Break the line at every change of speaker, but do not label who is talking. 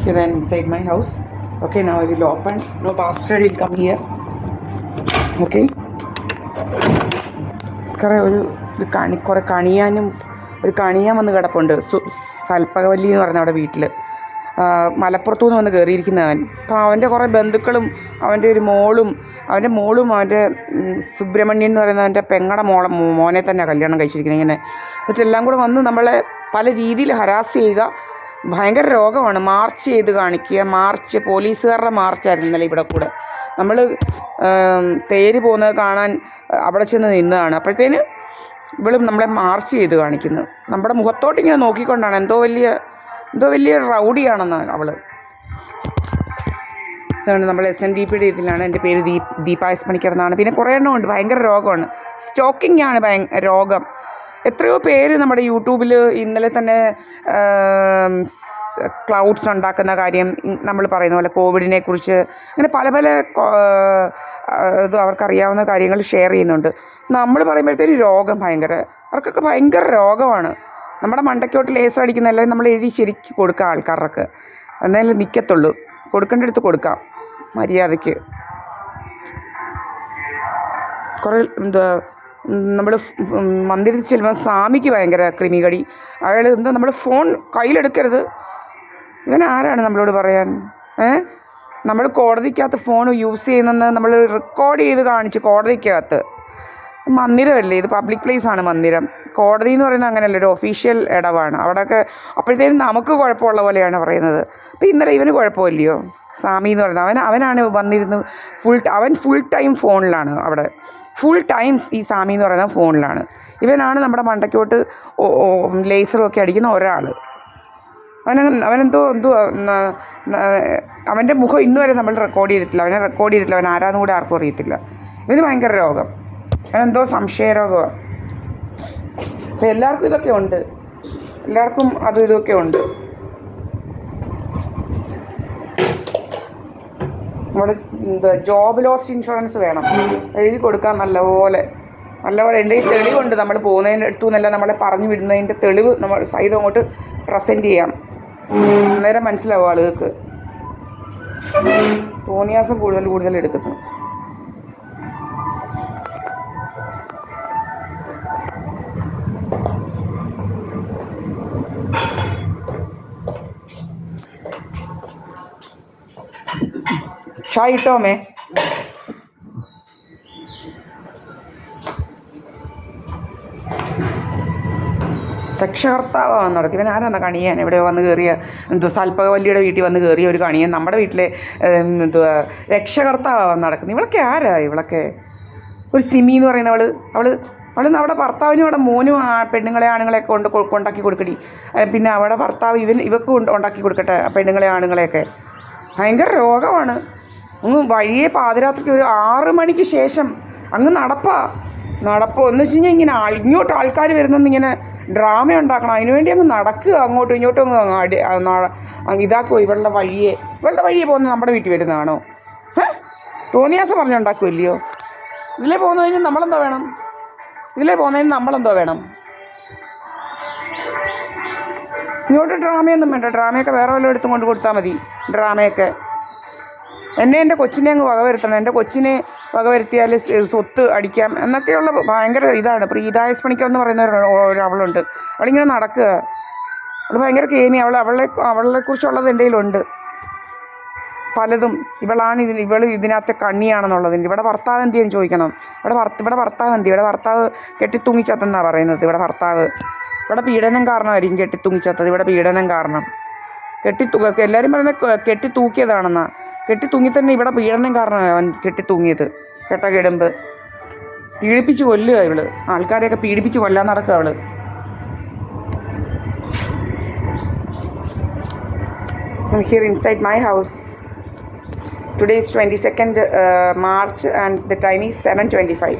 Here I am inside my house. Okay, now I will open. No bastard will come here. Okay. കുറേ കണിയാൻ വന്ന് കിടപ്പുണ്ട്. സൽപ്പകവല്ലി എന്ന് പറഞ്ഞ അവിടെ വീട്ടിൽ മലപ്പുറത്തു നിന്ന് വന്ന് കയറിയിരിക്കുന്നവൻ. അപ്പോൾ അവൻ്റെ കുറേ ബന്ധുക്കളും അവൻ്റെ ഒരു മോളും അവൻ്റെ സുബ്രഹ്മണ്യൻ എന്ന് പറയുന്ന അവൻ്റെ പെങ്ങളുടെ മോനെ തന്നെ കല്യാണം കഴിച്ചിരിക്കുന്നത്. ഇങ്ങനെ എന്നിട്ടെല്ലാം കൂടെ വന്ന് നമ്മളെ പല രീതിയിൽ ഹരാസ് ചെയ്യുക. ഭയങ്കര രോഗമാണ്. മാർച്ച് ചെയ്ത് കാണിക്കുക. പോലീസുകാരുടെ മാർച്ചായിരുന്നു ഇന്നലെ ഇവിടെ കൂടെ. നമ്മൾ തേര് പോകുന്നത് കാണാൻ അവിടെ ചെന്ന് നിന്നതാണ്. അപ്പോഴത്തേന് ഇവളും നമ്മളെ മാർച്ച് ചെയ്ത് കാണിക്കുന്നു. നമ്മുടെ മുഖത്തോട്ടിങ്ങനെ നോക്കിക്കൊണ്ടാണ്. എന്തോ വലിയ റൗഡിയാണെന്നാണ് അവൾ. അതാണ് നമ്മൾ SNDPയുടെ ഇതിലാണ്. എൻ്റെ പേര് ദീപായസ് പണിക്കർ എന്നാണ്. പിന്നെ കുറേ എണ്ണം ഉണ്ട്. ഭയങ്കര രോഗമാണ്. സ്റ്റോക്കിംഗ് ആണ് രോഗം. എത്രയോ പേര് നമ്മുടെ യൂട്യൂബിൽ ഇന്നലെ തന്നെ ക്ലൗഡ്സ് ഉണ്ടാക്കുന്ന കാര്യം നമ്മൾ പറയുന്ന പോലെ കോവിഡിനെ കുറിച്ച് അങ്ങനെ പല ഇത് അവർക്കറിയാവുന്ന കാര്യങ്ങൾ ഷെയർ ചെയ്യുന്നുണ്ട്. നമ്മൾ പറയുമ്പോഴത്തേക്ക് രോഗം അവർക്കൊക്കെ ഭയങ്കര രോഗമാണ്. നമ്മുടെ മണ്ടയ്ക്കോട്ട് ലേസർ അടിക്കുന്നതല്ല, നമ്മൾ എഴുതി ശരിക്ക് കൊടുക്കുക ആൾക്കാർക്ക്. എന്നാലും നിൽക്കത്തുള്ളൂ. കൊടുക്കേണ്ടടുത്ത് കൊടുക്കാം മര്യാദയ്ക്ക്. കുറേ നമ്മൾ മന്ദിരത്തിൽ ചെല്ലുമ്പോൾ സ്വാമിക്ക് ഭയങ്കര ക്രിമികടി. അയാൾ നമ്മൾ ഫോൺ കയ്യിലെടുക്കരുത്. ഇവൻ ആരാണ് നമ്മളോട് പറയാൻ? നമ്മൾ കോടതിക്കകത്ത് ഫോൺ യൂസ് ചെയ്യുന്നെന്ന് നമ്മൾ റെക്കോർഡ് ചെയ്ത് കാണിച്ചു. കോടതിക്കകത്ത് മന്ദിരമല്ലേ ഇത്, പബ്ലിക് പ്ലേസാണ് മന്ദിരം. കോടതി എന്ന് പറയുന്നത് അങ്ങനെയല്ല, ഒരു ഒഫീഷ്യൽ ഇടവാണ്. അവിടെയൊക്കെ അപ്പോഴത്തേനും നമുക്ക് കുഴപ്പമുള്ള പോലെയാണ് പറയുന്നത്. അപ്പോൾ ഇന്നലെ ഇവന് കുഴപ്പമില്ലയോ? സ്വാമി എന്ന് പറയുന്നത് അവനാണ് വന്നിരുന്ന് ഫുൾ ടൈം ഫോണിലാണ് അവിടെ. ഫുൾ ടൈം ഈ സ്വാമി എന്ന് പറയുന്ന ഫോണിലാണ്. ഇവനാണ് നമ്മുടെ മണ്ടയ്ക്കോട്ട് ലേസറും അടിക്കുന്ന ഒരാൾ. അവനെന്തോ അവൻ്റെ മുഖം ഇന്ന് വരെ നമ്മൾ റെക്കോർഡ് ചെയ്തിട്ടില്ല. അവൻ ആരാന്നും കൂടെ ആർക്കും അറിയത്തില്ല. ഇവന് ഭയങ്കര രോഗം. അവനെന്തോ സംശയരോഗമാണ്. അപ്പം എല്ലാവർക്കും ഇതൊക്കെ ഉണ്ട്. എല്ലാവർക്കും അതും ഇതൊക്കെ ഉണ്ട്. നമ്മുടെ ജോബ് ലോസ് ഇൻഷുറൻസ് വേണം, എഴുതി കൊടുക്കാൻ നല്ലപോലെ. എൻ്റെ ഈ തെളിവുണ്ട്. നമ്മൾ പോകുന്നതിൻ്റെ അടുത്തു നിന്നല്ല നമ്മളെ പറഞ്ഞു വിടുന്നതിൻ്റെ തെളിവ് നമ്മൾ സൈതം അങ്ങോട്ട് പ്രസൻറ്റ് ചെയ്യാം. അന്നേരം മനസ്സിലാവും ആളുകൾക്ക്. തോന്നിയാസം കൂടുതൽ എടുക്കുന്നു. ഷായ് ഇട്ടോമേ. രക്ഷകർത്താവാണ് നടക്കും. ഇവൻ ആരാന്നാ കണിയാൻ ഇവിടെ വന്ന് കയറിയ സൽപ്പകവല്ലിയുടെ വീട്ടിൽ വന്ന് കയറിയ ഒരു കണിയൻ നമ്മുടെ വീട്ടിലെ രക്ഷകർത്താവാണ് നടക്കുന്നത്. ഇവളൊക്കെ ആരാ? ഇവളൊക്കെ ഒരു സിമി എന്ന് പറയുന്ന അവൾ അവിടെ ഭർത്താവിനും അവിടെ മോനും ആണുങ്ങളെയൊക്കെ ഉണ്ടാക്കി കൊടുക്കടി. പിന്നെ അവിടെ ഭർത്താവ് ഇവക്ക് ഉണ്ടാക്കി കൊടുക്കട്ടെ പെണ്ണുങ്ങളെയൊക്കെ. ഭയങ്കര രോഗമാണ്. വഴിയെ പാതിരാത്രിക്ക് ഒരു 6 മണിക്ക് ശേഷം അങ്ങ് നടപ്പോ എന്ന് വെച്ച് കഴിഞ്ഞാൽ ഇങ്ങനെ ഇങ്ങോട്ട് ആൾക്കാർ വരുന്നെന്നിങ്ങനെ ഡ്രാമ ഉണ്ടാക്കണം. അതിനുവേണ്ടി അങ്ങ് നടക്കുക. അങ്ങോട്ടും ഇങ്ങോട്ടും ഇതാക്കുമോ? ഇവളുടെ വഴിയെ പോകുന്ന നമ്മുടെ വീട്ടിൽ വരുന്നതാണോ? തോന്നിയാസം പറഞ്ഞുണ്ടാക്കുമല്ലയോ? ഇതിലേ പോകുന്നതിന് നമ്മളെന്തോ വേണം? ഇങ്ങോട്ട് ഡ്രാമയൊന്നും വേണ്ട. ഡ്രാമയൊക്കെ വേറെ വല്ലതും എടുത്തും കൊണ്ട് കൊടുത്താൽ മതി. ഡ്രാമയൊക്കെ എൻ്റെ കൊച്ചിനെ അങ്ങ് വകവരുത്തണം. എൻ്റെ കൊച്ചിനെ വകവരുത്തിയാൽ സ്വത്ത് അടിക്കാം എന്നൊക്കെയുള്ള ഭയങ്കര ഇതാണ്. ദീപായസ് പണിക്കർ എന്ന് പറയുന്ന അവളുണ്ട്. അവളിങ്ങനെ നടക്കുക. അവൾ ഭയങ്കര കേമി. അവളെക്കുറിച്ചുള്ളത് എൻ്റെ കയ്യിലുണ്ട് പലതും. ഇവൾ ഇതിനകത്തെ കണ്ണിയാണെന്നുള്ളതിൻ്റെ. ഇവിടെ ഭർത്താവ് എന്ത് ചെയ്യുന്നു ചോദിക്കണം. ഇവിടെ ഭർത്താവ് എന്ത്? ഇവിടെ ഭർത്താവ് കെട്ടിത്തൂങ്ങിച്ചത്തെന്നാണ് പറയുന്നത്. ഇവിടെ പീഡനം കാരണമായിരിക്കും കെട്ടിത്തൂങ്ങിച്ചത്തത്. ഇവിടെ പീഡനം കാരണം എല്ലാവരും പറയുന്നത് കെട്ടിത്തൂക്കിയതാണെന്നാ. കെട്ടിത്തൂങ്ങി തന്നെ ഇവിടെ പീഡനം കാരണമാണ് അവൻ കെട്ടിത്തൂങ്ങിയത്. കെട്ടകിടുമ്പ് പീഡിപ്പിച്ച് കൊല്ലുക ഇവള്. ആൾക്കാരെയൊക്കെ പീഡിപ്പിച്ച് കൊല്ലാൻ നടക്കുക അവള്. I'm here inside my house. Today is 22nd March and the time is 7:25.